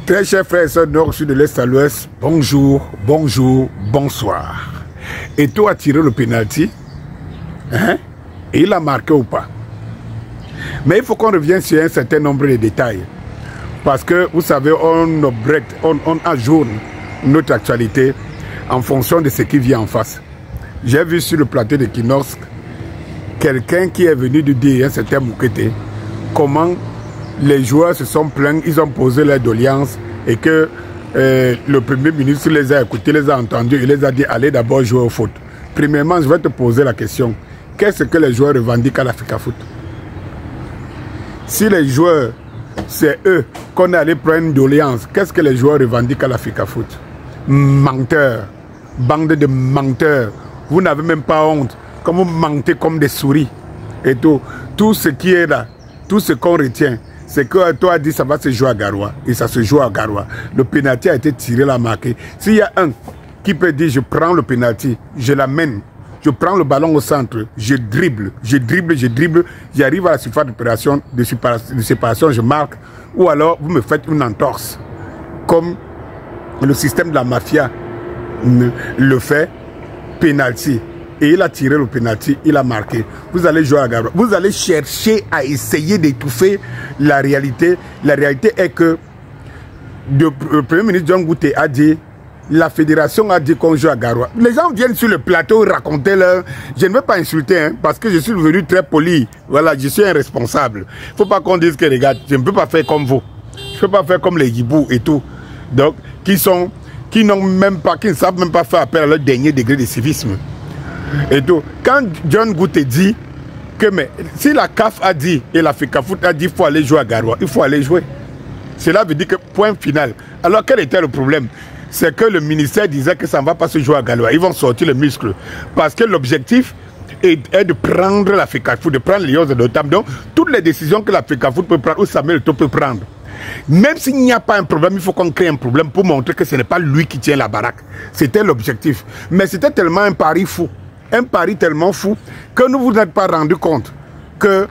Très chers frères et sœurs nord, sud, de l'est à l'ouest, bonjour, bonjour, bonsoir. Eto'o a tiré le penalty, hein, et il a marqué ou pas. Mais il faut qu'on revienne sur un certain nombre de détails. Parce que, vous savez, on ajourne notre actualité en fonction de ce qui vient en face. J'ai vu sur le plateau de Kinosque quelqu'un qui est venu de dire, un certain Moukete, comment les joueurs se sont plaints, ils ont posé leur doléance et que le Premier ministre les a écoutés, les a entendus, il les a dit allez d'abord jouer au foot. Premièrement, je vais te poser la question, qu'est-ce que les joueurs revendiquent à l'Africa Foot? Si les joueurs, c'est eux qu'on est allé prendre une doléance, qu'est-ce que les joueurs revendiquent à l'Africa Foot? Menteurs, bande de menteurs, vous n'avez même pas honte, comme vous mentez comme des souris et tout ce qui est là, tout ce qu'on retient, c'est que toi a dit ça va se jouer à Garoua et ça se joue à Garoua. Le pénalty a été tiré, la marqué. S'il y a un qui peut dire je prends le pénalty, je l'amène, je prends le ballon au centre, je dribble, j'arrive à la surface de séparation, je marque, ou alors vous me faites une entorse, comme le système de la mafia le fait, pénalty. Et il a tiré le penalty, il a marqué. Vous allez jouer à Garoua. Vous allez chercher à essayer d'étouffer la réalité. La réalité est que le Premier ministre John Goute a dit, la fédération a dit qu'on joue à Garoua. Les gens viennent sur le plateau raconter leur... Je ne veux pas insulter, hein, parce que je suis devenu très poli. Voilà, je suis un responsable. Il ne faut pas qu'on dise que les gars, je ne peux pas faire comme vous. Je ne peux pas faire comme les Yibou et tout. Donc, qui n'ont même pas, qui ne savent même pas faire appel à leur dernier degré de civisme. Et donc, quand John Goute dit que mais, si la CAF a dit et l'Africa Foot a dit qu'il faut aller jouer à Garoua, il faut aller jouer. Cela veut dire que point final. Alors quel était le problème? C'est que le ministère disait que ça ne va pas se jouer à Garoua. Ils vont sortir le muscle. Parce que l'objectif est de prendre l'Africa Foot, de prendre les Lions de Notam. Donc, toutes les décisions que l'Africa Foot peut prendre, ou Samuel Eto'o peut prendre. Même s'il n'y a pas un problème, il faut qu'on crée un problème pour montrer que ce n'est pas lui qui tient la baraque. C'était l'objectif. Mais c'était tellement un pari fou. Un pari tellement fou que nous vous n'êtes pas rendu compte que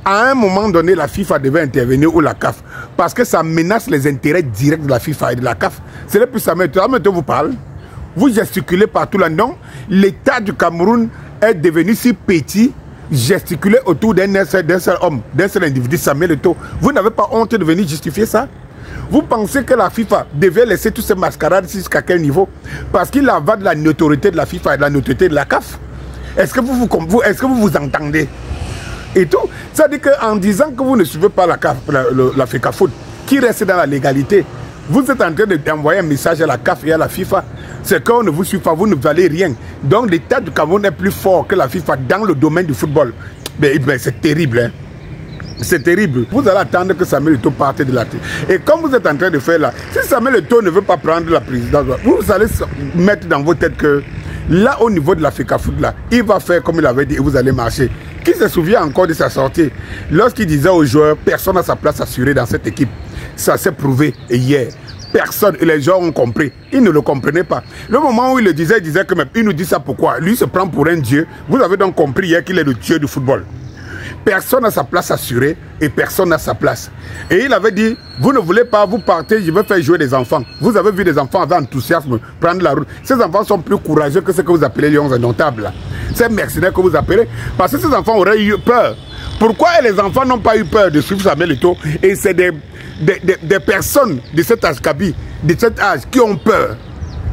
à un moment donné la FIFA devait intervenir ou la CAF parce que ça menace les intérêts directs de la FIFA et de la CAF. C'est le plus ça vous parle. Vous gesticulez partout là. Non, l'État du Cameroun est devenu si petit, gesticuler autour d'un seul homme, d'un seul individu, Samuel Eto'o. Vous n'avez pas honte de venir justifier ça? Vous pensez que la FIFA devait laisser tous ces mascarades jusqu'à quel niveau? Parce qu'il en va de la notoriété de la FIFA et de la notoriété de la CAF. Est-ce que vous vous entendez? Et tout, ça veut dire qu'en disant que vous ne suivez pas la CAF, l'Africa Foot, qui reste dans la légalité, vous êtes en train d'envoyer un message à la CAF et à la FIFA. C'est qu'on ne vous suit pas, vous ne valez rien. Donc l'État du Cameroun est plus fort que la FIFA dans le domaine du football. Mais c'est terrible, hein. C'est terrible. Vous allez attendre que Samuel Eto'o parte de la tête. Et comme vous êtes en train de faire là, si Samuel Eto'o ne veut pas prendre la présidence, vous allez mettre dans vos têtes que là, au niveau de l'Africa Foot, là, il va faire comme il avait dit et vous allez marcher. Qui se souvient encore de sa sortie? Lorsqu'il disait aux joueurs, personne n'a sa place assurée dans cette équipe. Ça s'est prouvé hier. Personne, et les gens ont compris. Ils ne le comprenaient pas. Le moment où il le disait, il disait que même, il nous dit ça pourquoi? Lui se prend pour un dieu. Vous avez donc compris hier qu'il est le dieu du football. Personne n'a sa place assurée et personne n'a sa place. Et il avait dit, vous ne voulez pas, vous partez, je vais faire jouer des enfants. Vous avez vu des enfants avec enthousiasme prendre la route. Ces enfants sont plus courageux que ce que vous appelez lions indomptables. Ces mercenaires que vous appelez, parce que ces enfants auraient eu peur. Pourquoi les enfants n'ont pas eu peur de suivre Samuel Eto'o? Et c'est des personnes de cet âge, de cet âge, qui ont peur.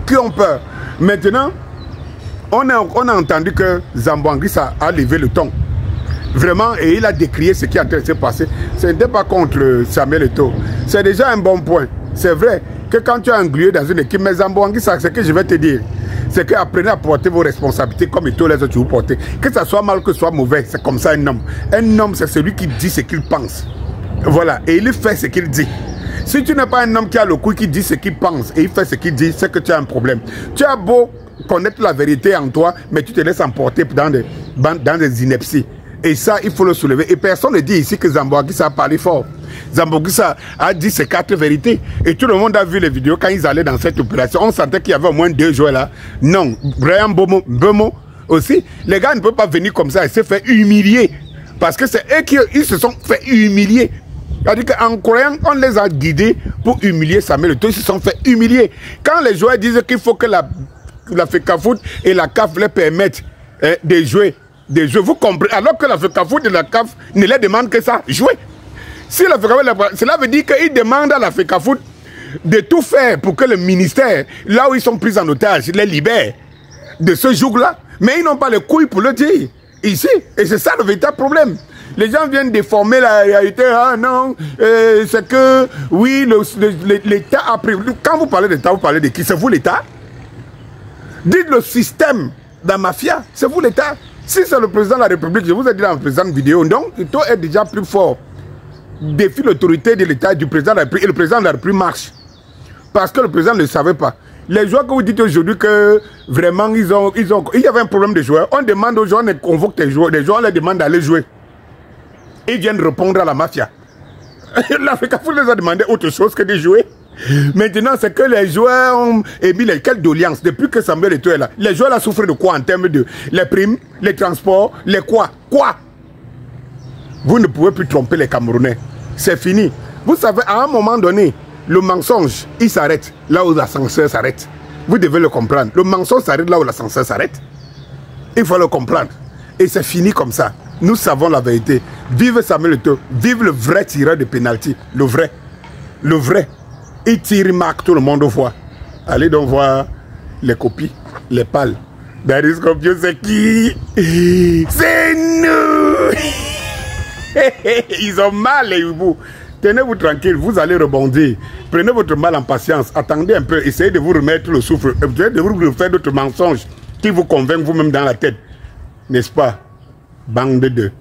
Qui ont peur. Maintenant, on a entendu que Zamboanguissa a levé le ton. Vraiment, et il a décrié ce qui est en train de se passer. Ce n'était pas contre Samuel Eto'o. C'est déjà un bon point. C'est vrai que quand tu as englué dans une équipe, mais Zamboanguissa, ce que je vais te dire, c'est que apprenez à porter vos responsabilités comme Eto'o les autres vous portez. Que ça soit mal, que ce soit mauvais, c'est comme ça un homme. Un homme, c'est celui qui dit ce qu'il pense. Voilà, et il fait ce qu'il dit. Si tu n'es pas un homme qui a le coup, qui dit ce qu'il pense, et il fait ce qu'il dit, c'est que tu as un problème. Tu as beau connaître la vérité en toi, mais tu te laisses emporter dans des inepties. Et ça, il faut le soulever. Et personne ne dit ici que Zamboanguissa a parlé fort. Zamboanguissa a dit ses 4 vérités. Et tout le monde a vu les vidéos quand ils allaient dans cette opération. On sentait qu'il y avait au moins 2 joueurs là. Non, Brian Mbeumo aussi. Les gars ne peuvent pas venir comme ça et se faire humilier. Parce que c'est eux qui se sont fait humilier. C'est-à-dire qu'en croyant, on les a guidés pour humilier Samuel Eto'o. Ils se sont fait humilier. Quand les joueurs disent qu'il faut que la FECAFOOT et la CAF les permettent de jouer, vous comprenez, alors que la FECAFOOT et la CAF ne les demandent que ça, jouer. Si la FECAFOOT, cela veut dire qu'ils demandent à la FECAFOOT de tout faire pour que le ministère, là où ils sont pris en otage, les libère de ce jour-là. Mais ils n'ont pas les couilles pour le dire ici. Et c'est ça le véritable problème. Les gens viennent déformer la réalité. Ah non, c'est que, oui, l'État a pris. Quand vous parlez d'État, vous parlez de qui? C'est vous l'État? Dites le système de la mafia, c'est vous l'État. Si c'est le président de la République, je vous ai dit dans la précédente vidéo, donc il doit être déjà plus fort. Défie l'autorité de l'État du président de la République et le président de la République marche. Parce que le président ne le savait pas. Les joueurs que vous dites aujourd'hui que vraiment il y avait un problème de joueurs, on demande aux joueurs, on convoque les joueurs on leur demande d'aller jouer. Ils viennent répondre à la mafia. La FECAFOOT les a demandé autre chose que de jouer. Maintenant, c'est que les joueurs ont émis quelle doléance depuis que Samuel Eto'o est là. Les joueurs là souffrent de quoi en termes de les primes, les transports, les quoi? Quoi? Vous ne pouvez plus tromper les Camerounais. C'est fini. Vous savez, à un moment donné, le mensonge, il s'arrête là où l'ascenseur s'arrête. Vous devez le comprendre. Le mensonge s'arrête là où l'ascenseur s'arrête. Il faut le comprendre. Et c'est fini comme ça. Nous savons la vérité. Vive Samuel Eto'o. Vive le vrai tireur de pénalty. Le vrai. Le vrai. Il tire, il marque, tout le monde voit. Allez donc voir les copies, les pales. Daddy Scorpio, c'est qui? C'est nous. Ils ont mal, les hiboux. Tenez-vous tranquille, vous allez rebondir. Prenez votre mal en patience. Attendez un peu, essayez de vous remettre le souffle. Essayez de vous refaire d'autres mensonges qui vous convainquent vous-même dans la tête. N'est-ce pas? Bande de